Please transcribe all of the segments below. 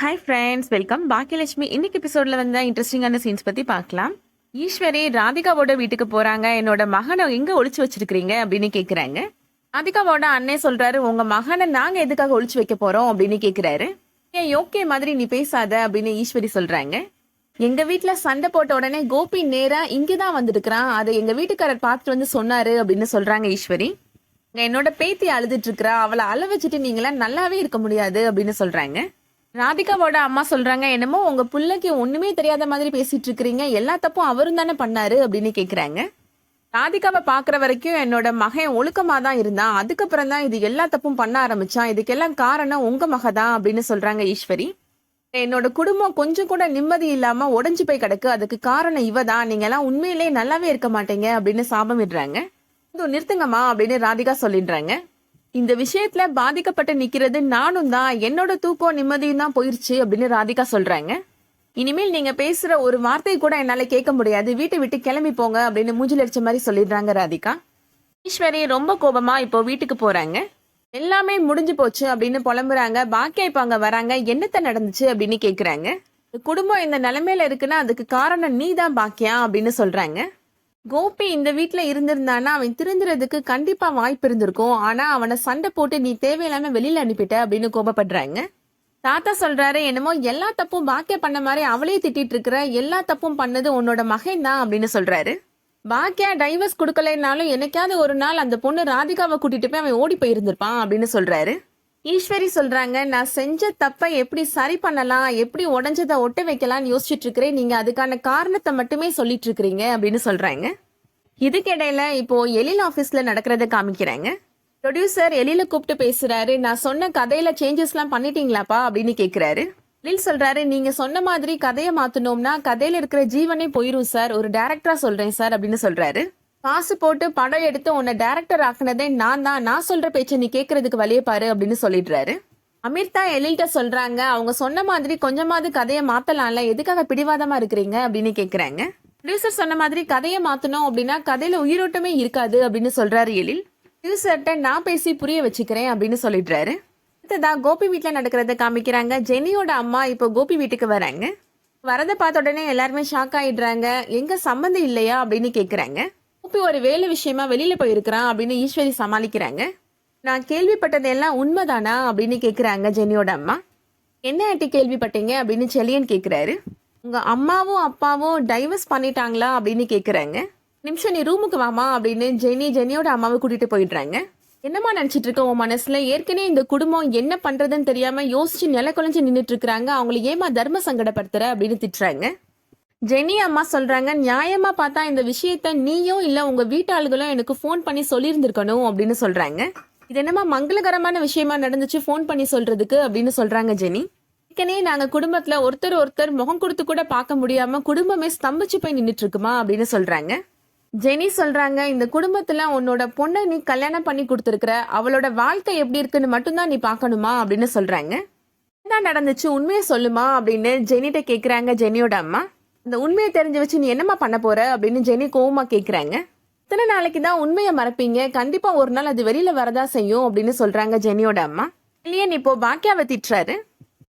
Hi friends, welcome. Baakiyalakshmi இன்னைக்கு எபிசோட்ல வந்த இன்ட்ரெஸ்டிங்கான சீன்ஸ் பத்தி பார்க்கலாம். ஈஸ்வரி ராதிகாவோட வீட்டுக்கு போறாங்க. என்னோட மகனை எங்க ஒளிச்சு வச்சிருக்கீங்க அப்படின்னு கேக்குறாங்க. ராதிகாவோட அண்ணே சொல்றாரு, உங்க மகனை நாங்க எதுக்காக ஒளிச்சு வைக்க போறோம் அப்படின்னு கேக்குறாரு. ஏன் ஓகே மாதிரி நீ பேசாத அப்படின்னு ஈஸ்வரி சொல்றாங்க. எங்க வீட்டுல சண்டை போட்ட உடனே கோபி நேரா இங்கதான் வந்திருக்கிறான், அதை எங்க வீட்டுக்காரர் பார்த்துட்டு வந்து சொன்னாரு அப்படின்னு சொல்றாங்க ஈஸ்வரி. என்னோட பேத்தி அழுதுட்டு இருக்கிறா, அவளை அழ வச்சுட்டு நீங்களா நல்லாவே இருக்க முடியாது அப்படின்னு சொல்றாங்க. ராதிகாவோட அம்மா சொல்றாங்க, என்னமோ உங்க பிள்ளைக்கு ஒண்ணுமே தெரியாத மாதிரி பேசிட்டு இருக்கிறீங்க, எல்லா தப்பும் அவரும் தானே பண்ணாரு அப்படின்னு கேக்குறாங்க. ராதிகாவை பாக்குற வரைக்கும் என்னோட மகன் ஒழுக்கமா தான் இருந்தான், அதுக்கப்புறம் தான் இது எல்லா தப்பும் பண்ண ஆரம்பிச்சான், இதுக்கெல்லாம் காரணம் உங்க மக தான் அப்படின்னு சொல்றாங்க ஈஸ்வரி. என்னோட குடும்பம் கொஞ்சம் கூட நிம்மதி இல்லாம உடஞ்சு போய் கிடக்கு, அதுக்கு காரணம் இவ தான், நீங்க எல்லாம் உண்மையிலேயே நல்லாவே இருக்க மாட்டீங்க அப்படின்னு சாபம் விடுறாங்க. நிறுத்துங்கம்மா அப்படின்னு ராதிகா சொல்லிடுறாங்க. இந்த விஷயத்துல பாதிக்கப்பட்டு நிக்கிறது நானும் தான், என்னோட தூக்கம் நிம்மதியும் தான் போயிருச்சு அப்படின்னு ராதிகா சொல்றாங்க. இனிமேல் நீங்க பேசுற ஒரு வார்த்தை கூட என்னால கேட்க முடியாது, வீட்டை விட்டு கிளம்பி போங்க அப்படின்னு மூஞ்சில் அடிச்ச மாதிரி சொல்லிடுறாங்க ராதிகா. ஈஸ்வரி ரொம்ப கோபமா இப்போ வீட்டுக்கு போறாங்க. எல்லாமே முடிஞ்சு போச்சு அப்படின்னு புலம்புறாங்க. பாக்கியா இப்ப அங்க வராங்க. என்னத்த நடந்துச்சு அப்படின்னு கேக்குறாங்க. குடும்பம் இந்த நிலைமையில இருக்குன்னா அதுக்கு காரணம் நீ தான் பாக்கியா அப்படின்னு சொல்றாங்க. கோபி இந்த வீட்டுல இருந்திருந்தானா அவன் திருந்துறதுக்கு கண்டிப்பா வாய்ப்பு இருந்திருக்கும், ஆனா அவனை சண்டை போட்டு நீ தேவையில்லாம வெளியில அனுப்பிட்ட அப்படின்னு கோபப்படுறாங்க. தாத்தா சொல்றாரு, என்னமோ எல்லா தப்பும் பாக்கியா பண்ண மாதிரி அவளே திட்டிட்டு இருக்கிற, எல்லா தப்பும் பண்ணது உன்னோட மகன் தான் அப்படின்னு சொல்றாரு. பாக்கியா டைவர்ஸ் கொடுக்கலைன்னாலும் என்னைக்காவது ஒரு நாள் அந்த பொண்ணு ராதிகாவை கூட்டிட்டு போய் அவன் ஓடி போயிருந்திருப்பான் அப்படின்னு சொல்றாரு. ஈஸ்வரி சொல்றாங்க, நான் செஞ்ச தப்பை எப்படி சரி பண்ணலாம், எப்படி உடஞ்சதை ஒட்ட வைக்கலாம்னு யோசிச்சுட்டு இருக்கிறேன், நீங்க அதுக்கான காரணத்தை மட்டுமே சொல்லிட்டு இருக்கிறீங்க அப்படின்னு சொல்றாங்க. இதுக்கிடையில இப்போ எழில் ஆபீஸ்ல நடக்கிறத காமிக்கிறாங்க. ப்ரொடியூசர் எழில கூப்பிட்டு பேசுறாரு. நான் சொன்ன கதையில சேஞ்சஸ் எல்லாம் பண்ணிட்டீங்களாப்பா அப்படின்னு கேக்குறாரு. எழில் சொல்றாரு, நீங்க சொன்ன மாதிரி கதையை மாத்தணும்னா கதையில இருக்கிற ஜீவனே போயிரும் சார், ஒரு டைரக்டரா சொல்றேன் சார் அப்படின்னு சொல்றாரு. காசு போட்டு படம் எடுத்து உன்னை டைரக்டர் ஆக்குனதே நான் தான், நான் சொல்ற பேச்சை நீ கேட்கறதுக்கு வழியே பாரு அப்படின்னு சொல்லிடுறாரு. அமிர்தா எழில்கிட்ட சொல்றாங்க, அவங்க சொன்ன மாதிரி கொஞ்சமாவது கதையை மாத்தலாம்ல, எதுக்காக பிடிவாதமா இருக்கிறீங்க அப்படின்னு கேக்குறாங்க. ப்ரொடியூசர் சொன்ன மாதிரி கதையை மாத்தணும் அப்படின்னா கதையில உயிரோட்டமே இருக்காது அப்படின்னு சொல்றாரு எழில். ப்ரொடியூசர்கிட்ட நான் பேசி புரிய வச்சுக்கிறேன் அப்படின்னு சொல்லிடுறாரு. அடுத்ததா கோபி வீட்டுல நடக்கிறத காமிக்கிறாங்க. ஜெனியோட அம்மா இப்போ கோபி வீட்டுக்கு வராங்க. வரதை பார்த்த உடனே எல்லாருமே ஷாக் ஆயிடுறாங்க. எங்க சம்மந்தம் இல்லையா அப்படின்னு கேக்குறாங்க. கோபி ஒரு வேலை விஷயமா வெளியில போயிருக்கிறான் அப்படின்னு ஈஸ்வரி சமாளிக்கிறாங்க. நான் கேள்விப்பட்டதெல்லாம் உண்மைதானா அப்படின்னு கேக்குறாங்க ஜெனியோட அம்மா. என்ன ஆண்டி கேள்விப்பட்டீங்க அப்படின்னு செலியன் கேக்குறாரு. உங்க அம்மாவும் அப்பாவும் டைவர்ஸ் பண்ணிட்டாங்களா அப்படின்னு கேக்குறாங்க. நிமிஷம் நீ ரூமுக்கு வாமா அப்படின்னு ஜெனியோட அம்மாவை கூட்டிட்டு போயிடுறாங்க. என்னமா நினைச்சிட்டு இருக்க உன் மனசுல, ஏற்கனவே இந்த குடும்பம் என்ன பண்றதுன்னு தெரியாம யோசிச்சு நில குலைஞ்சு நின்றுட்டு இருக்கிறாங்க, அவங்களை ஏமா தர்ம சங்கடப்படுத்துற அப்படின்னு திட்டுறாங்க. ஜெனி அம்மா சொல்றாங்க, நியாயமா பார்த்தா இந்த விஷயத்த நீயோ இல்ல உங்க வீட்டாளுகளோ எனக்கு போன் பண்ணி சொல்லியிருந்திருக்கணும் அப்படின்னு சொல்றாங்க. இது என்னமா மங்களகரமான விஷயமா நடந்துச்சு போன் பண்ணி சொல்றதுக்கு அப்படின்னு சொல்றாங்க ஜெனி. ஏற்கனவே நாங்க குடும்பத்துல ஒருத்தர் முகம் கொடுத்து கூட பார்க்க முடியாம குடும்பமே ஸ்தம்பிச்சு போய் நின்றுட்டு இருக்குமா அப்படின்னு சொல்றாங்க. ஜெனி சொல்றாங்க, இந்த குடும்பத்துல உன்னோட பொண்ணை நீ கல்யாணம் பண்ணி கொடுத்துருக்குற, அவளோட வாழ்க்கை எப்படி இருக்குன்னு மட்டும்தான் நீ பாக்கணுமா அப்படின்னு சொல்றாங்க. என்ன நடந்துச்சு உண்மையை சொல்லுமா அப்படின்னு ஜெனிட்ட கேக்குறாங்க ஜெனியோட அம்மா. இந்த உண்மையை தெரிஞ்சு வச்சு நீ என்னமா பண்ண போற அப்படின்னு ஜெனி கோவமா கேக்குறாங்க. இத்தனை நாளைக்கு தான் உண்மையை மறைப்பீங்க, கண்டிப்பா ஒரு நாள் அது வெளியில வரதா செய்யும் அப்படின்னு சொல்றாங்க ஜெனியோட அம்மா. இல்லையே இப்போ பாக்கியாவை திட்டுறாரு.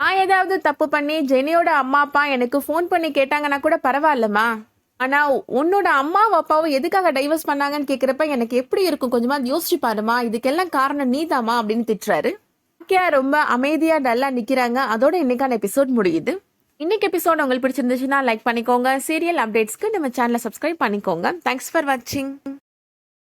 நான் ஏதாவது தப்பு பண்ணி ஜெனியோட அம்மா அப்பா எனக்கு போன் பண்ணி கேட்டாங்கன்னா கூட பரவாயில்லம்மா, ஆனா உன்னோட அம்மாவும் அப்பாவும் எதுக்காக டைவர்ஸ் பண்ணாங்கன்னு கேக்குறப்ப எனக்கு எப்படி இருக்கும், கொஞ்சமா யோசிச்சு பாருமா, இதுக்கெல்லாம் காரணம் நீதாமா அப்படின்னு திட்டுறாரு. பாக்கியா ரொம்ப அமைதியா டல்லா நிக்கிறாங்க. அதோட இன்னைக்கான எபிசோட் முடியுது. இன்னைக்கு எபிசோட் உங்களுக்கு பிடிச்சிருந்துச்சுன்னா லைக் பண்ணிக்கோங்க. சீரியல் அப்டேட்ஸ்க்கு நம்ம சேனலை சப்ஸ்கிரைப் பண்ணிக்கோங்க. தேங்க்ஸ் ஃபார் வாட்சிங்.